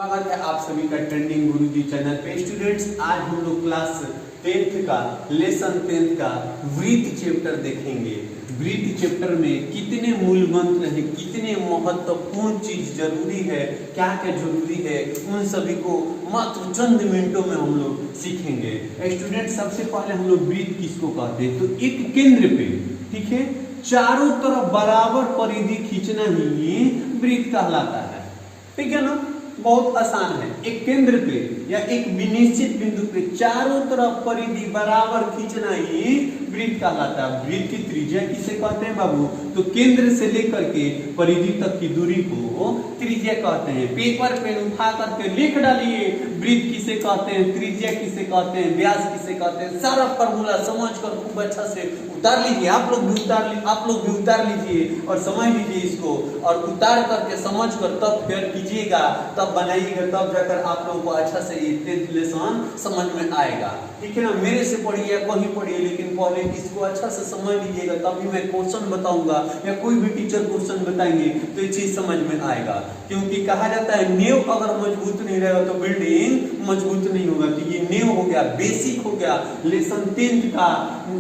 स्वागत है आप सभी का ट्रेंडिंग गुरुजी चैनल पे। स्टूडेंट्स, आज हम लोग क्लास 10th का लेसन 10th का वृत्त चैप्टर देखेंगे। वृत्त चैप्टर में कितने मूल मंत्र हैं, कितने महत्वपूर्ण चीज जरूरी है, क्या क्या जरूरी है, उन सभी को मात्र चंद मिनटों में हम लोग सीखेंगे। स्टूडेंट, सबसे पहले हम लोग वृत्त किसको कहते हैं? तो एक केंद्र पे, ठीक है, चारों तरफ बराबर परिधि खींचना ही वृत्त कहलाता है। ठीक है ना, बहुत आसान है। एक केंद्र पे या एक निश्चित बिंदु पे चारों तरफ परिधि बराबर खींचना ही वृत्त कहलाता है। वृत्त की त्रिज्या किसे कहते हैं बाबू? तो केंद्र से लेकर के परिधि तक की दूरी को त्रिज्या कहते हैं। पेपर पेन उठा करके लिख डालिए, वृत्त किसे कहते हैं, त्रिज्या किसे कहते हैं, व्यास किसे कहते हैं, सारा फॉर्मूला समझ कर खूब अच्छा से उतार लीजिए। आप लोग भी उतार लीजिए और समझ लीजिए इसको, और उतार करके समझ कर तब फिर कीजिएगा, तब बनाइएगा, तब जाकर आप लोगों को अच्छा से ये 10th लेसन समझ में आएगा। ठीक है ना, मेरे से पढ़िए, कहीं पढ़िए, लेकिन पहले इसको अच्छा से समझ लीजिएगा, तभी मैं क्वेश्चन बताऊंगा या कोई भी टीचर क्वेश्चन बताएंगे तो ये चीज समझ में आएगा। क्योंकि कहा जाता है नींव अगर मजबूत नहीं रहेगा तो बिल्डिंग मजबूत नहीं होगा। तो ये नींव हो गया, बेसिक हो गया, लेसन 10th का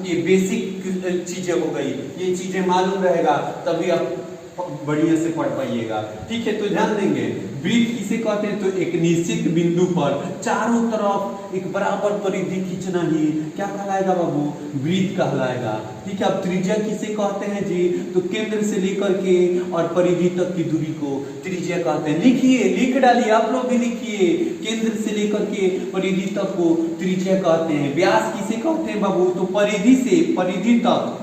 ये बेसिक चीजें हो गई। ये चीजें मालूम रहेगा तभी आप बढ़िया से पढ़ पाइएगा। ठीक है, तो ध्यान देंगे। वृत्त किसे कहते हैं? तो एक निश्चित बिंदु पर चारों तरफ एक बराबर परिधि खींचना ही क्या कहलाएगा बाबू? वृत्त कहलाएगा। ठीक है, अब त्रिज्या किसे कहते हैं जी? तो केंद्र से लेकर के और परिधि तक की दूरी को त्रिज्या कहते हैं। लिखिए, लिख डालिए, आप लोग भी लिखिए, केंद्र से लेकर के परिधि तक को त्रिज्या कहते हैं। व्यास किसे कहते हैं बाबू? तो परिधि से परिधि तक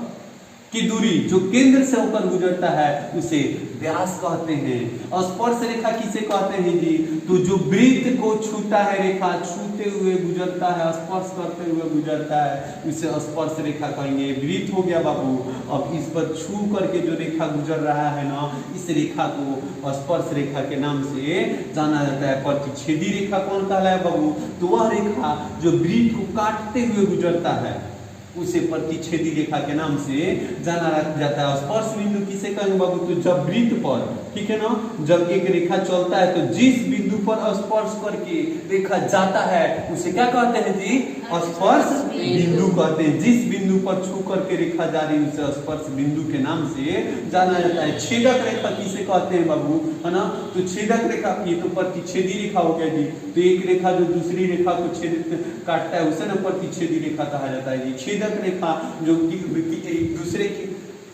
की दूरी जो केंद्र से होकर गुजरता है उसे व्यास कहते हैं। और स्पर्श रेखा किसे कहते हैं जी? तो जो वृत्त को छूता है, रेखा छूते हुए गुजरता है, स्पर्श करते हुए गुजरता है, उसे स्पर्श रेखा कहेंगे। वृत्त हो गया बाबू। अब इस पर छू करके जो रेखा गुजर रहा है ना, इस रेखा को स्पर्श रेखा के नाम से जाना जाता है। प्रतिच्छेदी रेखा कौन कहलाए बाबू? तो वह रेखा जो वृत्त को काटते हुए गुजरता है उसे प्रतिच्छेदी रेखा के नाम से जाना जाता है। स्पर्श बिंदु किसे कहेंगे बाबू? तो जब वृत्त पर, ठीक है ना, जब एक रेखा चलता है तो जिस बिंदु पर स्पर्श करके रेखा जाता है उसे क्या कहते हैं जी? स्पर्श बिंदु कहते हैं। जिस बिंदु पर छू करके रेखा जा रही है उसे स्पर्श बिंदु के नाम से जाना जाता है। छेदक रेखा किसे कहते हैं बाबू? है ना, तो छेदक रेखा की तो प्रतिच्छेदी रेखा हो गया जी। तो एक रेखा जो दूसरी रेखा को छेदित काटता है उसे ना प्रतिच्छेदी रेखा कहा जाता है जी। छेदक रेखा जो दूसरे की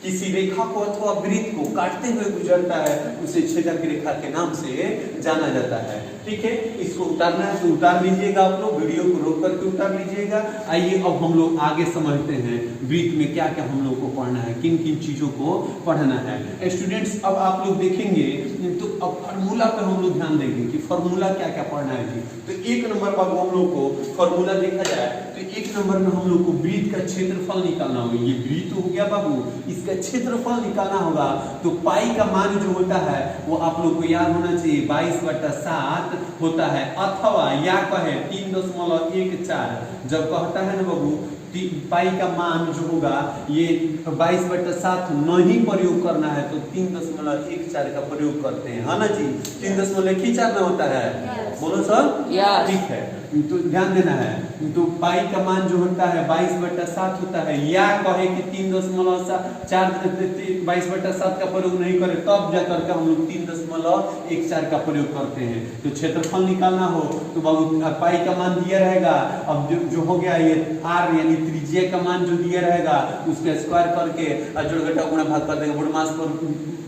किसी रेखा को अथवा वृत्त को काटते हुए गुजरता है उसे छेदक रेखा के नाम से जाना जाता है। ठीक है, इसको उतारना है तो उतार लीजिएगा, आप लोग वीडियो को रोक करके उतार लीजिएगा। आइए अब हम लोग आगे समझते हैं वृत्त में क्या क्या हम लोग को पढ़ना है, किन किन चीजों को पढ़ना है। स्टूडेंट्स, अब आप लोग देखेंगे तो अब फार्मूला पर हम लोग ध्यान देंगे कि फार्मूला क्या क्या पढ़ना है जी। तो एक नंबर बाबू हम लोग को फार्मूला देखा जाए तो एक नंबर में हम लोग को वृत्त का क्षेत्रफल निकालना होगा। ये वृत्त हो गया बाबू, इसका क्षेत्रफल निकालना होगा। तो पाई का मान जो होता है वो आप लोग को याद होना चाहिए, 22/7 होता है, अथवा या कहे 3.14। जब कहता है ना बाबू पाई का मान जो होगा ये 22/7 नहीं प्रयोग करना है तो 3.14 का प्रयोग करते हैं, है ना जी। 3.14 में होता है, बोलो सर। ठीक है, तो ध्यान देना है। तो पाई का मान जो होता है 22/7 होता है, या कहे कि 22/7 का प्रयोग नहीं करें तब जाकर के हम लोग 3.14 का प्रयोग करते हैं। तो क्षेत्रफल निकालना हो तो बाबू पाई का मान दिया रहेगा। अब जो हो गया ये r यानी त्रिज्या का मान जो दिया रहेगा उसका स्क्वायर करके जोड़ घटा गुणा भाग कर देंगे, बुढ़मास पर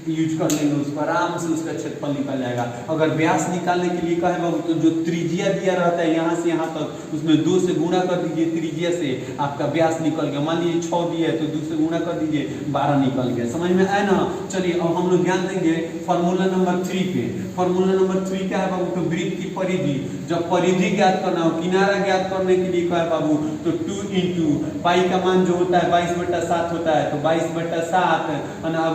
यूज कर लेंगे, उसको आराम से उसका क्षेत्रफल निकल जाएगा। अगर व्यास निकालने के लिए कहे बाबू तो जो त्रिज्या दिया रहता है यहाँ से यहाँ तक उसमें 2 से गुणा कर दीजिए, त्रिज्या से आपका व्यास निकल गया। मान लीजिए 6 दिया है तो 2 से गुणा कर दीजिए, 12 निकल गया। समझ में आया ना? चलिए अब हम लोग ध्यान देंगे फॉर्मूला नंबर 3 पे। फॉर्मूला नंबर 3 क्या है बाबू? तो वृत्त की परिधि, जब परिधि ज्ञात करना हो, किनारा ज्ञात करने के लिए कहे बाबू तो 2 इंटू पाई का मान जो होता है 22/7 होता है, तो 22/7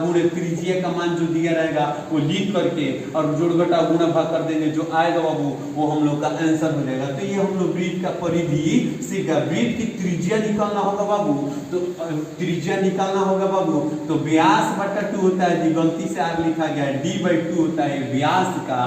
गुणे त्रिज्या का मान जो दिया रहेगा वो लिख करके और जोड़ घटाव गुणा भाग कर देंगे, जो आएगा बाबू वो हम लोग का आंसर हो जाएगा। तो ये हम लोग वृत्त का परिधि सीखा। वृत्त की त्रिज्या निकालना होगा बाबू, तो त्रिज्या निकालना होगा बाबू, तो व्यास बटा 2 होता है जी, गलती से आगे लिखा गया है d/2 होता है, व्यास का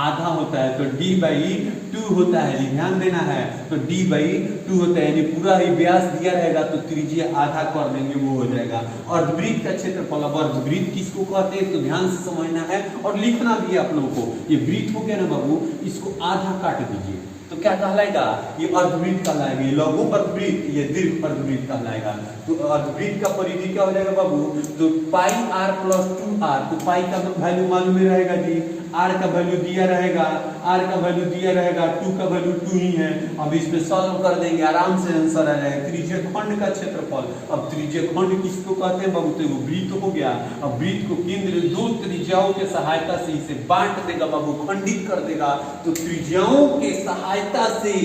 आधा होता है, तो d/2 होता है जी, ध्यान देना है। तो d/2 होता है, यानी पूरा ही व्यास दिया रहेगा तो त्रिज्या आधा कर देंगे, वो हो जाएगा। और वृत्त का क्षेत्रफल, वृत्त किसको कहते हैं तो ध्यान से समझना है और लिखना भी है आप लोगों को। ये वृत्त हो गया ना बाबू, इसको आधा काट दीजिए तो क्या कहलाएगा, ये अर्धवृत्त कहलाएगा। ये लघु अर्धवृत्त, ये दीर्घ अर्धवृत्त कहलाएगा। तो अर्धवृत्त का परिधि क्या हो जाएगा बाबू, तो पाई r प्लस 2r, तो पाई का वैल्यू मालूम ही रहेगा जी, r का वैल्यू दिया रहेगा, r का वैल्यू दिया रहेगा, 2 का वैल्यू 2 ही है। अब इसमें सॉल्व कर देंगे, आराम से आंसर आ जाएगा। त्रिज्यखंड का क्षेत्रफल, अब त्रिज्यखंड किसको कहते हैं बाबू, तो वो वृत्त हो गया। अब वृत्त को केंद्र दो त्रिज्याओं के सहायता से इसे बांट देगा बाबू, खंडित कर देगा। तो त्रिज्याओं के सहायता से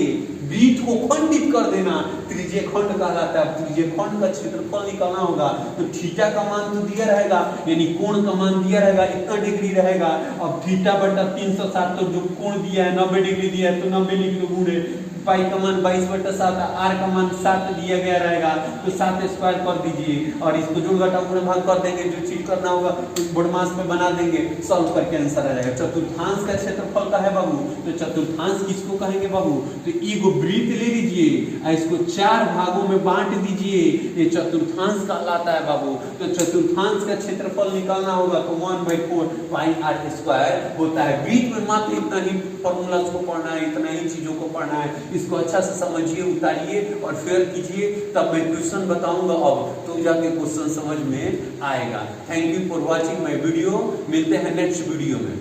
वृत्त को खंडित कर देना त्रिज्यखंड कहलाता है। त्रिज्यखंड का क्षेत्रफल निकालना होगा, तो थीटा का मान तो दिया रहेगा, यानी कोण का मान दिया रहेगा, इतना डिग्री रहेगा। अब थीटा बटा 360, तो जो कोण दिया है 90 डिग्री दिया है, तो 90 लिख लो गुणे पाई का मान 22/7, आर का मान 7 दिया गया रहेगा, तो 7 स्क्वायर कर दीजिए और इसको जोड़ घटाव गुणा भाग कर देंगे। जो चीज करना होगा बोडमास में बना देंगे, सॉल्व करके आंसर आ जाएगा। चतुर्थांश का क्षेत्रफल का है बाबू, तो चतुर्थांश किसको कहेंगे बाबू, तो एगो वृत्त ले लीजिए, इसको 4 भागों में बांट दीजिए, ये चतुर्थांश कहलाता है बाबू। तो चतुर्थांश का क्षेत्रफल निकालना होगा, तो 1/4 पाई आर स्क्वायर होता है। वृत्त में मात्र इतना ही फॉर्मूला को पढ़ना है, इतना ही चीजों को पढ़ना है। इसको अच्छा से समझिए, उतारिए और फिर कीजिए, तब मैं क्वेश्चन बताऊंगा अब तो जाके क्वेश्चन समझ में आएगा। Thank you for watching my video, मिलते हैं नेक्स्ट वीडियो में।